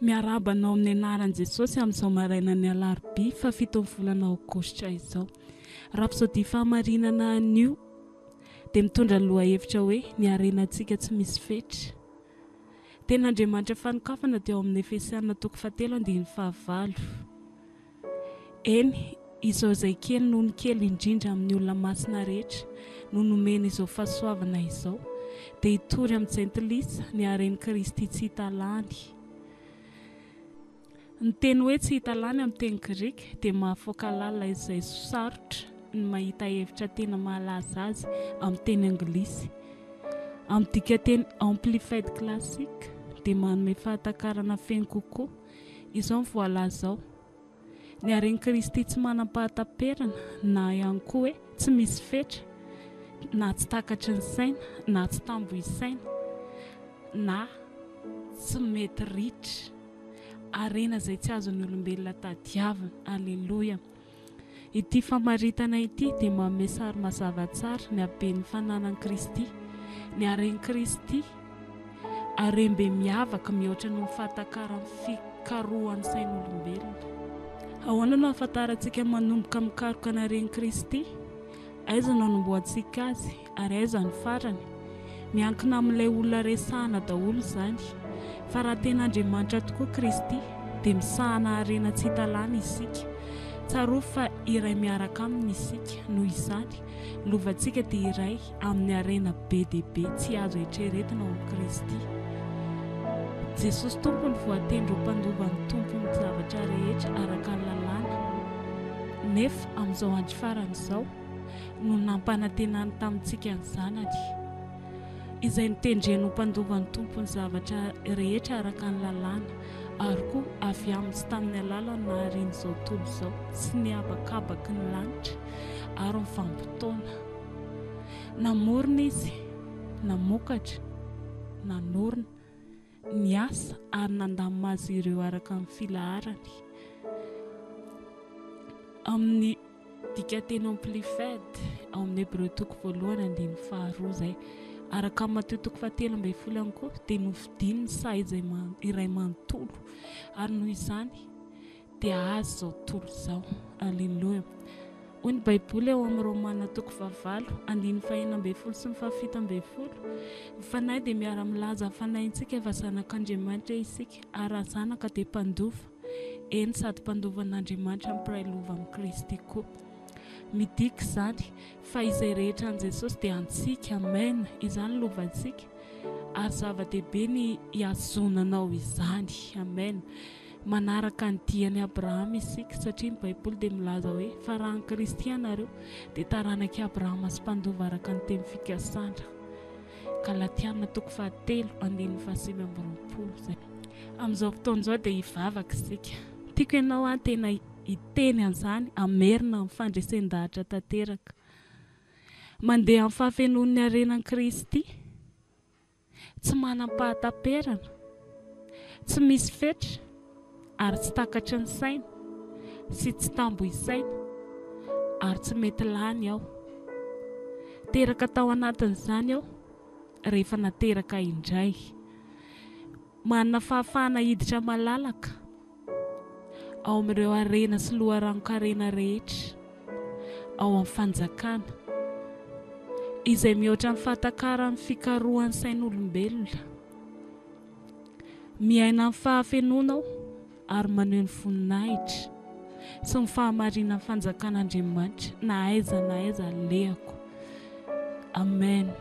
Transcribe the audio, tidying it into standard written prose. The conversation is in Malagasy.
Miarabanao amin'ny anaran'i Jesosy amin'izao marainan'ny alarobia fa 7 volana aogositra izao. Rapsody fahamarinana anio dia mitondra lohahevitra hoe ny harenantsika tsy misy fetra. Ten'Andriamanitra fanokafana teo amin'ny Efesiana 4:5. Eny, izao izay kely noho ny kely indrindra amin'ny olona masina rehetra no nomena izao fahasoavana izao dia hitory amin'ny jentilisa ny haren'i Kristy tsy hita lany. Ny teny hoe tsy hita lany amin'ny teny Grika dia mahafoaka lalina izay sarotra ny mahita hevitra tena mahalaza azy amin'ny teny anglisy. Amin'ny dikateny Amplified Classic dia manome fahatakarana feno kokoa. Izao ny voalaza ao. Ny haren'i Kristy tsy manam-pahataperana na ihany koa hoe tsy misy fetra na tsy takatry ny saina na tsy tambo isaina na tsy mety ritra. Arena izay tsy azon'ny olombelona tadiavina. Alleluia. Ity famaritana ity dia manome sary mazava tsara ny haben'ny fananan'i Kristy. Ny haren'i Kristy harem-be miavaka mihoatra noho ny fahatakarany fikarohan'ny sain'olombelona. Ahoana no ahafantarantsika manomboka mikaroka ny haren'i Kristy? Aiza no anomboantsika azy ary aiza ny farany? Miankina amin'ilay olona resahana daholo izany. Fa raha ten'Andriamanitra tokoa Kristy dia misahana harena tsy hita lany isika. Tsaroa fa iray miaraka aminy isika. Noho izany lovantsika dia iray amin'ny harena be dia be tsy azo eritreretina ao amin'i Kristy. Jesosy tompony voatendry ho mpandovan'ny tompony zavatra rehetra araka ny lalàna. Nefa amin'izao andro farany izao no nampanantenany tamintsika ny zanany izay nitendreny ho mpandovan'ny tompony zavatra rehetra araka ny lalàna ary koa avy amin'ny sy tamin'ny alalany nahariany izao tontolo izao sy ny habakabaky ny lanitra ary ny vanim-potoana. Namorona izy, namokatra, nanorina, niasa ary nandamina azy ireo araka ny filaharany. Amin'ny dikateny Amplified ao amin'ny Hébreu 1:2 zay. Araka amin'ny Matteo 7:12 koa dia novidiany ny sahy izay iray manontolo ary noho izany dia azo izao tontolo izao. Alleluia. Hoy ny Baiboly ao amin'ny Romana 9:15 sy 17. Ny fanahy dia miara-milaza fanahintsika fa zanak'Andriamanitra isika ary raha zanaka dia mpandova. Eny, sady mpandovan'Andriamanitra mpiray lova amin'ny Kristy koa. Midika izany fa izay rehetra an' Jesosy dia antsika. Amen. Izany lovantsika ary zava-dehibe ny hiazonanao izany. Amen. Manaraka ny diany Abrahama isika satria ny Baiboly dia milaza hoe fa raha ny Kristy ianareo dia taranaki Abrahama sy mpandova araka ny teny fikasana. Galatiana 3:7-8. Amin'izao fotoan'izao dia hivavaka isika. Tiako ianao tena hiteny an'izany amerina amin'ny fandresen-dahatra tanteraka. Mandeha amin'ny fahafenoan'ny harenan'i Kristy, tsy manam-pahataperana, tsy misy fetra ary tsy takatry ny saina sy tsy tambo isaina ary tsy mety lany aho. Teraka tao anatin'izany aho rehefa nateraka indray. Manana fahafahana hiditra malalaka ao amin'ireo harena sy loharanonkarena rehetra ao amin'ny fanjakana izay mihoatra ny fahatakarany fikarohan'ny sain'olombelona. Miaina amin'ny fahafenoana aho ary maneho ny voninahitra sy ny fahamarinan'ny fanjakan'Andriamanitra na aiza alehako. Amen.